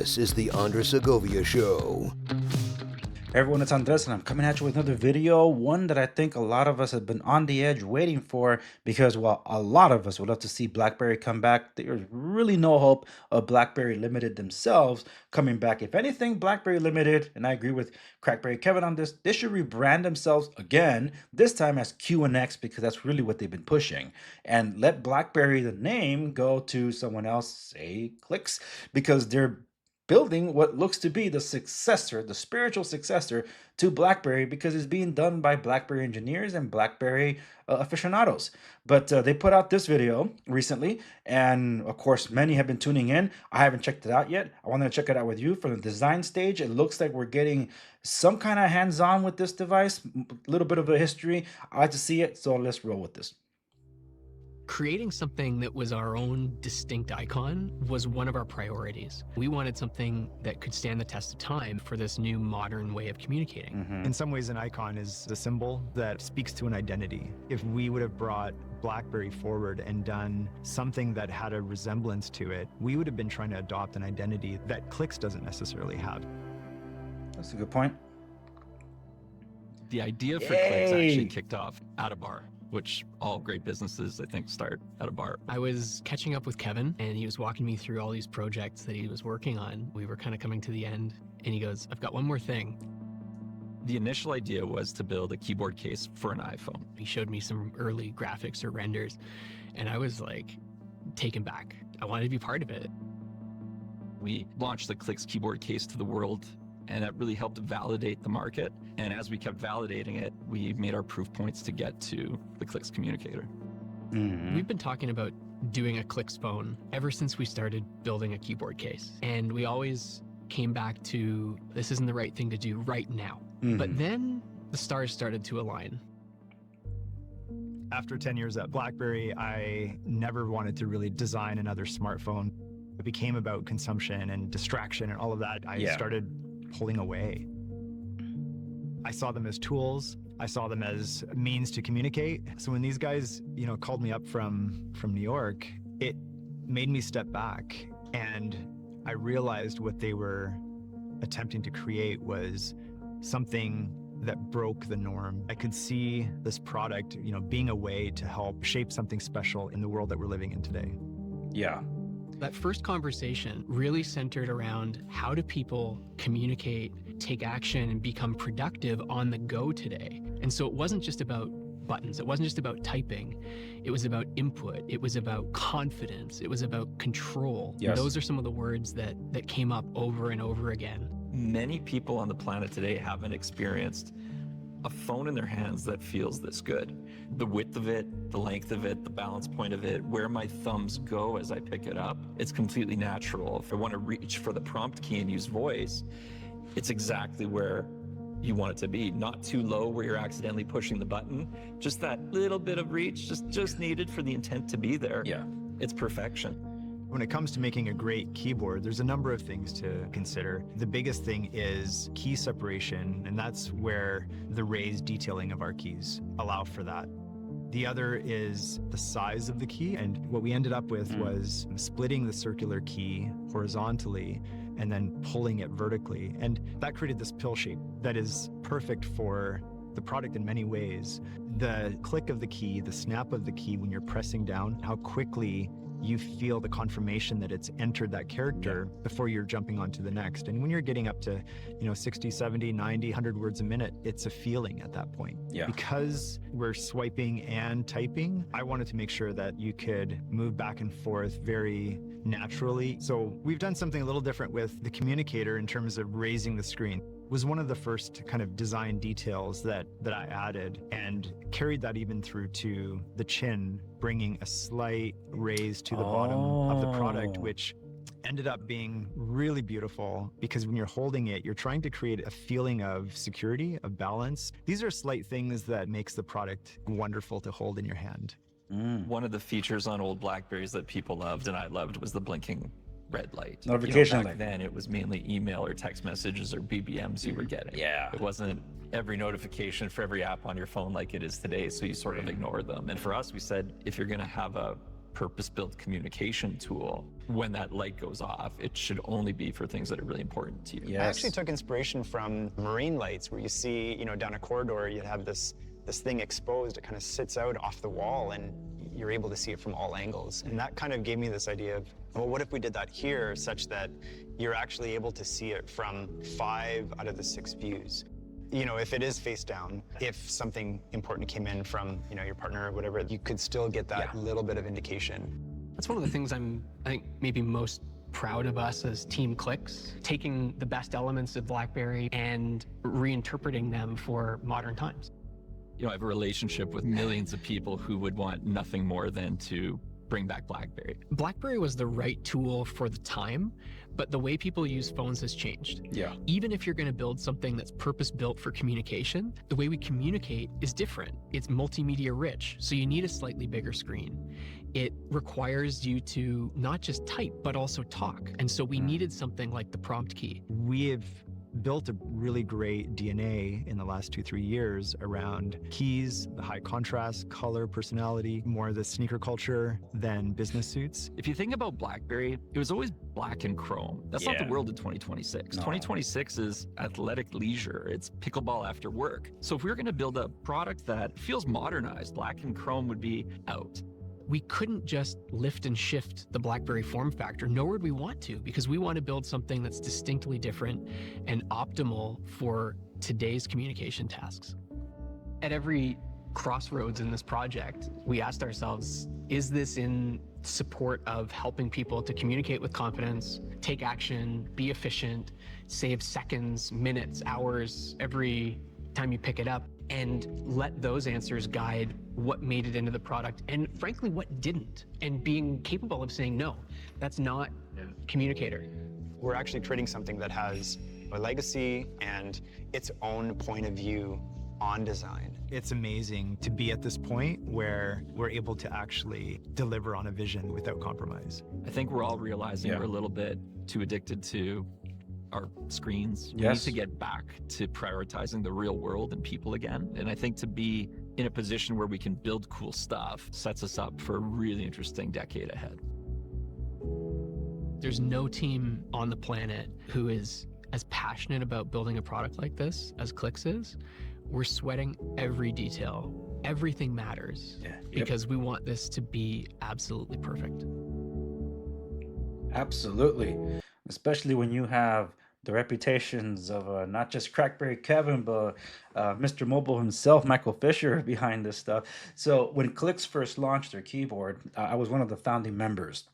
This is the Andres Segovia Show. Hey everyone, it's Andres, and I'm coming at you with another video, one that I think a lot of us have been on the edge waiting for, because while a lot of us would love to see BlackBerry come back, there's really no hope of BlackBerry Limited themselves coming back. If anything, BlackBerry Limited, and I agree with Crackberry Kevin on this, they should rebrand themselves again, this time as Q&X, because that's really what they've been pushing, and let BlackBerry, the name, go to someone else, say Clicks, because they're building what looks to be the successor, the spiritual successor to BlackBerry, because it's being done by BlackBerry engineers and BlackBerry aficionados. But they put out this video recently, and of course, many have been tuning in. I haven't checked it out yet. I wanted to check it out with you. From the design stage, it looks like we're getting some kind of hands-on with this device, a little bit of a history. I like to see it, so let's roll with this. Creating something that was our own distinct icon was one of our priorities. We wanted something that could stand the test of time for this new modern way of communicating. In some ways, an icon is a symbol that speaks to an identity. If we would have brought BlackBerry forward and done something that had a resemblance to it, we would have been trying to adopt an identity that Clicks doesn't necessarily have. That's a good point. The idea for Clicks actually kicked off at a bar, which all great businesses, I think, start at a bar. I was catching up with Kevin, and he was walking me through all these projects that he was working on. We were kind of coming to the end, and he goes, "I've got one more thing." The initial idea was to build a keyboard case for an iPhone. He showed me some early graphics or renders, and I was like taken back. I wanted to be part of it. We launched the Clicks keyboard case to the world, and that really helped validate the market. And as we kept validating it, we made our proof points to get to the Clicks Communicator. We've been talking about doing a Clicks phone ever since we started building a keyboard case. And we always came back to, this isn't the right thing to do right now. But then the stars started to align. After 10 years at BlackBerry, I never wanted to really design another smartphone. It became about consumption and distraction and all of that. I started pulling away. I saw them as tools. I saw them as a means to communicate. So when these guys, called me up from New York, it made me step back, and I realized what they were attempting to create was something that broke the norm. I could see this product, being a way to help shape something special in the world that we're living in today. Yeah. That first conversation really centered around, how do people communicate, take action, and become productive on the go today? And so it wasn't just about buttons. It wasn't just about typing. It was about input. It was about confidence. It was about control. Yes. Those are some of the words that came up over and over again. Many people on the planet today haven't experienced a phone in their hands that feels this good. The width of it, the length of it, the balance point of it, where my thumbs go as I pick it up, it's completely natural. If I want to reach for the prompt key and use voice, it's exactly where you want it to be. Not too low where you're accidentally pushing the button. Just that little bit of reach, just needed for the intent to be there. Yeah. It's perfection. When it comes to making a great keyboard, there's a number of things to consider. The biggest thing is key separation, and that's where the raised detailing of our keys allow for that. The other is the size of the key, and what we ended up with was splitting the circular key horizontally and then pulling it vertically. And that created this pill shape that is perfect for the product in many ways. The click of the key, the snap of the key when you're pressing down, how quickly you feel the confirmation that it's entered that character before you're jumping onto the next. And when you're getting up to, 60, 70, 90, 100 words a minute, it's a feeling at that point. Yeah. Because we're swiping and typing, I wanted to make sure that you could move back and forth very naturally. So we've done something a little different with the communicator in terms of raising the screen. It was one of the first kind of design details that I added, and carried that even through to the chin, bringing a slight raise to the bottom of the product, which ended up being really beautiful, because when you're holding it, you're trying to create a feeling of security, of balance. These are slight things that makes the product wonderful to hold in your hand. One of the features on old BlackBerries that people loved and I loved was the blinking red light. Notification back then it was mainly email or text messages or BBMs you were getting. Yeah. It wasn't every notification for every app on your phone like it is today, so you sort of ignore them. And for us, we said, if you're gonna have a purpose-built communication tool, when that light goes off, it should only be for things that are really important to you. Yes. I actually took inspiration from marine lights, where you see, down a corridor, you have this thing exposed. It kind of sits out off the wall, and you're able to see it from all angles. And that kind of gave me this idea of, well, what if we did that here, such that you're actually able to see it from 5 out of the 6 views? If it is face down, if something important came in from, your partner or whatever, you could still get that little bit of indication. That's one of the things I think, maybe most proud of us as Team Clicks, taking the best elements of BlackBerry and reinterpreting them for modern times. I have a relationship with millions of people who would want nothing more than to bring back BlackBerry. BlackBerry was the right tool for the time, but the way people use phones has changed. Yeah. Even if you're going to build something that's purpose-built for communication, the way we communicate is different. It's multimedia rich, so you need a slightly bigger screen. It requires you to not just type, but also talk. And so we needed something like the prompt key. We have built a really great DNA in the last 2-3 years around keys, the high contrast, color, personality, more the sneaker culture than business suits. If you think about BlackBerry, it was always black and chrome. That's not the world in 2026. No. 2026 is athletic leisure. It's pickleball after work. So if we were going to build a product that feels modernized, black and chrome would be out. We couldn't just lift and shift the BlackBerry form factor, nor would we want to, because we want to build something that's distinctly different and optimal for today's communication tasks. At every crossroads in this project, we asked ourselves, is this in support of helping people to communicate with confidence, take action, be efficient, save seconds, minutes, hours every time you pick it up, and let those answers guide what made it into the product and frankly what didn't, and being capable of saying no, that's not Communicator. We're actually creating something that has a legacy and its own point of view on design. It's amazing to be at this point where we're able to actually deliver on a vision without compromise. I think we're all realizing we're a little bit too addicted to our screens. We need to get back to prioritizing the real world and people again. And I think to be in a position where we can build cool stuff sets us up for a really interesting decade ahead. There's no team on the planet who is as passionate about building a product like this as Clicks is. We're sweating every detail. Everything matters because we want this to be absolutely perfect. Absolutely. Especially when you have the reputations of not just Crackberry Kevin, but Mr. Mobile himself, Michael Fisher, behind this stuff. So when Clicks first launched their keyboard, I was one of the founding members.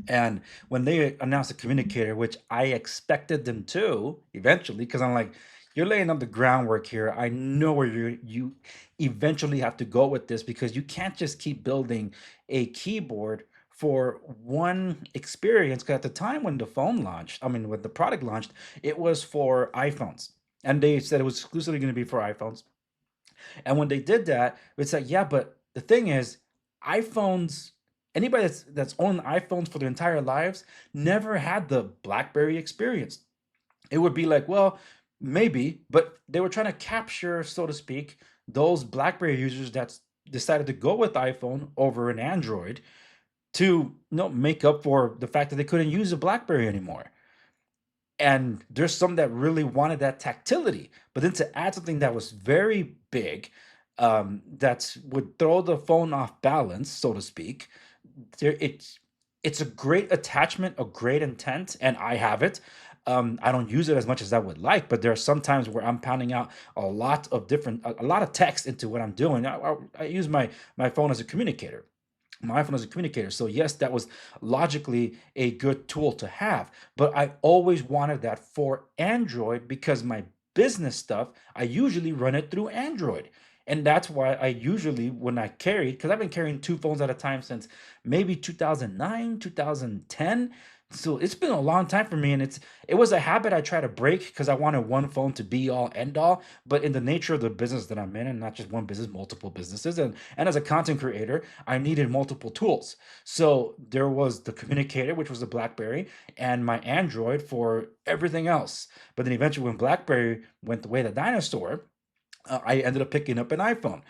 And when they announced the communicator, which I expected them to eventually, because I'm like, you're laying up the groundwork here. I know where you eventually have to go with this, because you can't just keep building a keyboard for one experience. Because at the time when the phone launched, when the product launched, it was for iPhones. And they said it was exclusively going to be for iPhones. And when they did that, it's like, yeah, but the thing is, iPhones, anybody that's owned iPhones for their entire lives never had the BlackBerry experience. It would be like, well, maybe, but they were trying to capture, so to speak, those BlackBerry users that decided to go with iPhone over an Android to make up for the fact that they couldn't use a BlackBerry anymore. And there's some that really wanted that tactility, but then to add something that was very big, that would throw the phone off balance, so to speak. It's a great attachment, a great intent, and I have it. I don't use it as much as I would like, but there are some times where I'm pounding out a lot of text into what I'm doing. I use my phone as a communicator. My iPhone as a communicator. So yes, that was logically a good tool to have, but I always wanted that for Android, because my business stuff, I usually run it through Android. And that's why I usually, when I carried, because I've been carrying 2 phones at a time since maybe 2009, 2010. So it's been a long time for me, and it was a habit I try to break, because I wanted one phone to be all end all. But in the nature of the business that I'm in, and not just one business, multiple businesses, and as a content creator, I needed multiple tools. So there was the communicator, which was the BlackBerry, and my Android for everything else. But then eventually, when BlackBerry went the way of the dinosaur, I ended up picking up an iPhone.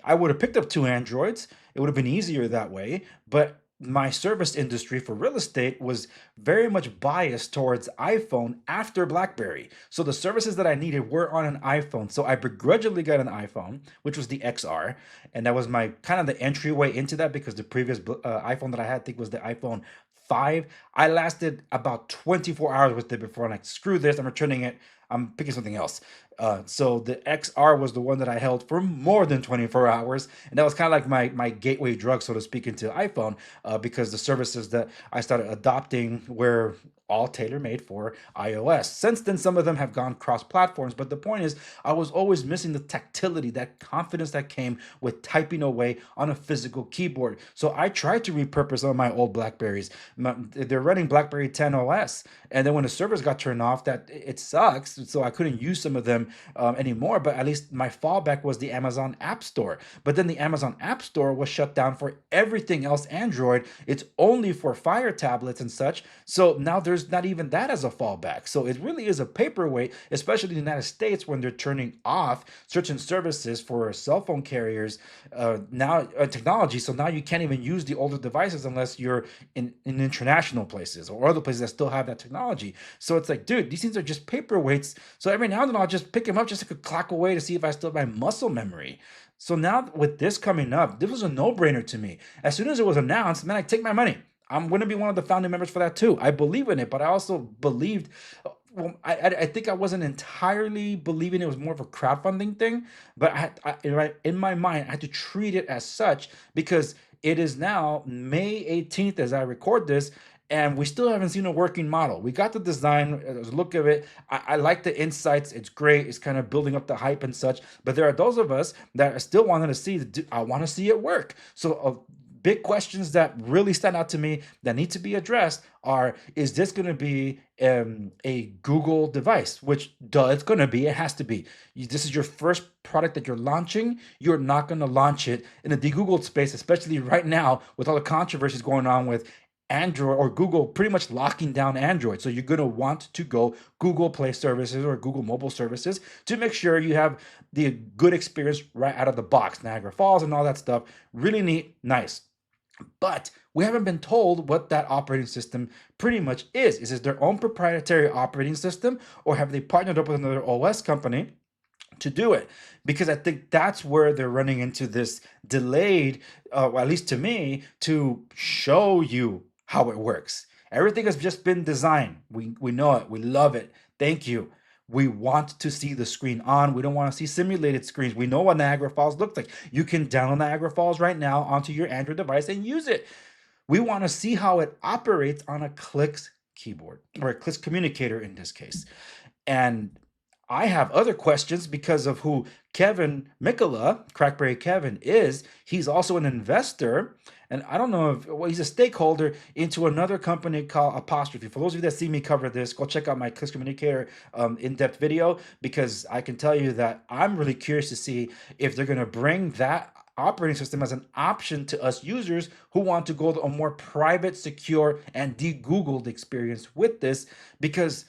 I would have picked up 2 Androids. It would have been easier that way, but my service industry for real estate was very much biased towards iPhone after BlackBerry. So the services that I needed were on an iPhone. So I begrudgingly got an iPhone, which was the XR, and that was my kind of the entryway into that because the previous iPhone that I had, I think, was the iPhone 5. I lasted about 24 hours with it before I'm like, screw this, I'm returning it. I'm picking something else. So the XR was the one that I held for more than 24 hours, and that was kind of like my gateway drug, so to speak, into iPhone, because the services that I started adopting were all tailor-made for iOS. Since then, some of them have gone cross-platforms, but the point is, I was always missing the tactility, that confidence that came with typing away on a physical keyboard. So I tried to repurpose some of my old Blackberries. They're running BlackBerry 10 OS, and then when the servers got turned off, that it sucks. So I couldn't use some of them anymore. But at least my fallback was the Amazon App Store. But then the Amazon App Store was shut down for everything else Android. It's only for Fire tablets and such. So now there's not even that as a fallback. So it really is a paperweight, especially in the United States when they're turning off certain services for cell phone carriers now technology. So now you can't even use the older devices unless you're in international places or other places that still have that technology. So it's like, dude, these things are just paperweights. So every now and then I'll just pick them up just like a clock away to see if I still have my muscle memory. So now with this coming up, this was a no-brainer to me. As soon as it was announced, man, I take my money. I'm going to be one of the founding members for that too. I believe in it, but I also believed. Well, I think I wasn't entirely believing it was more of a crowdfunding thing, but in my mind, I had to treat it as such because it is now May 18th as I record this, and we still haven't seen a working model. We got the design, the look of it. I like the insights. It's great. It's kind of building up the hype and such. But there are those of us that are still wanting to see. I want to see it work. So big questions that really stand out to me that need to be addressed are: is this going to be a Google device? Which, duh, it's going to be. It has to be. This is your first product that you're launching. You're not going to launch it in a de-Googled space, especially right now with all the controversies going on with Android or Google pretty much locking down Android. So you're going to want to go Google Play services or Google mobile services to make sure you have the good experience right out of the box. Niagara Falls and all that stuff. Really neat, nice. But we haven't been told what that operating system pretty much is. Is it their own proprietary operating system, or have they partnered up with another OS company to do it? Because I think that's where they're running into this delayed, at least to me, to show you how it works. Everything has just been designed. We know it. We love it. Thank you. We want to see the screen on. We don't want to see simulated screens. We know what Niagara Falls looks like. You can download Niagara Falls right now onto your Android device and use it. We want to see how it operates on a Clicks keyboard, or a Clicks Communicator in this case. And I have other questions because of who Kevin Mikola, Crackberry Kevin, is. He's also an investor, and I don't know if, well, he's a stakeholder into another company called Apostrophe. For those of you that see me cover this, go check out my Clicks Communicator in-depth video, because I can tell you that I'm really curious to see if they're going to bring that operating system as an option to us users who want to go to a more private, secure, and de-Googled experience with this, because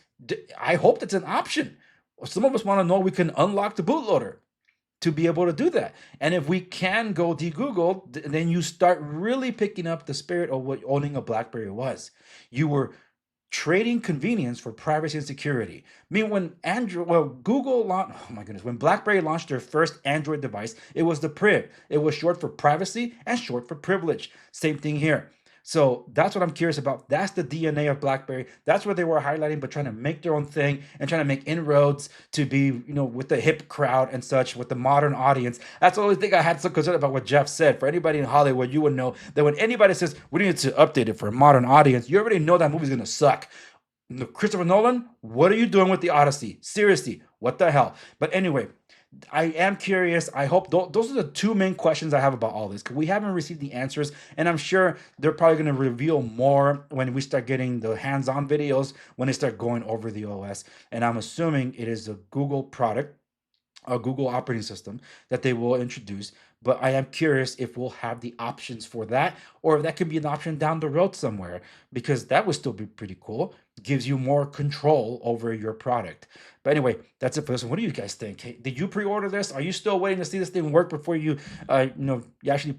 I hope that's an option. Some of us want to know we can unlock the bootloader to be able to do that. And if we can go de-Google, then you start really picking up the spirit of what owning a BlackBerry was. You were trading convenience for privacy and security. I mean, when Google launched, oh my goodness, when BlackBerry launched their first Android device, it was the Priv. It was short for privacy and short for privilege. Same thing here. So that's what I'm curious about. That's the DNA of BlackBerry. That's what they were highlighting, but trying to make their own thing and trying to make inroads to be, with the hip crowd and such, with the modern audience. That's the only thing I had some concern about what Jeff said. For anybody in Hollywood, you would know that when anybody says we need to update it for a modern audience, you already know that movie's gonna suck. Christopher Nolan, what are you doing with the Odyssey? Seriously, what the hell? But anyway, I am curious. I hope those are the two main questions I have about all this, because we haven't received the answers, and I'm sure they're probably going to reveal more when we start getting the hands-on videos, when they start going over the OS. And I'm assuming it is a Google product, a Google operating system that they will introduce. But I am curious if we'll have the options for that, or if that could be an option down the road somewhere, because that would still be pretty cool. Gives you more control over your product. But anyway, that's it for this one. What do you guys think? Hey, did you pre-order this? Are you still waiting to see this thing work before you, you actually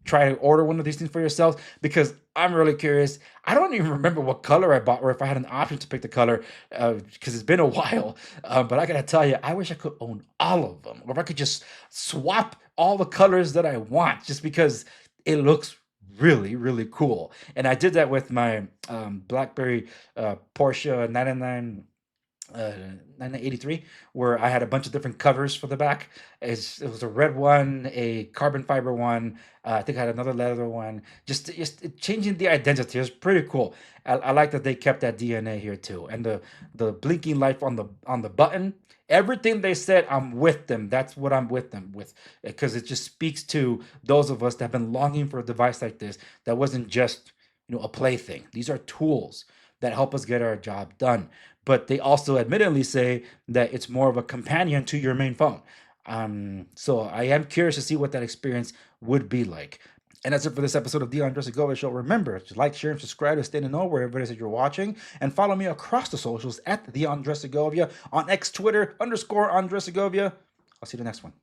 try to order one of these things for yourselves, because I'm really curious. I don't even remember what color I bought, or if I had an option to pick the color, because it's been a while. But I gotta tell you, I wish I could own all of them, or if I could just swap all the colors that I want, just because it looks really, really cool. And I did that with my BlackBerry Porsche 1983, where I had a bunch of different covers for the back. It was a red one, a carbon fiber one. I think I had another leather one. Just changing the identity is pretty cool. I like that they kept that DNA here too, and the blinking light on the button. Everything they said, I'm with them. That's what I'm with them with, because it just speaks to those of us that have been longing for a device like this that wasn't just a plaything. These are tools that help us get our job done. But they also admittedly say that it's more of a companion to your main phone. So I am curious to see what that experience would be like. And that's it for this episode of the Andres Segovia Show. Remember to like, share, and subscribe to stay to know wherever it is that you're watching. And follow me across the socials at the Andres Segovia on X, Twitter _Andres Segovia. I'll see you in the next one.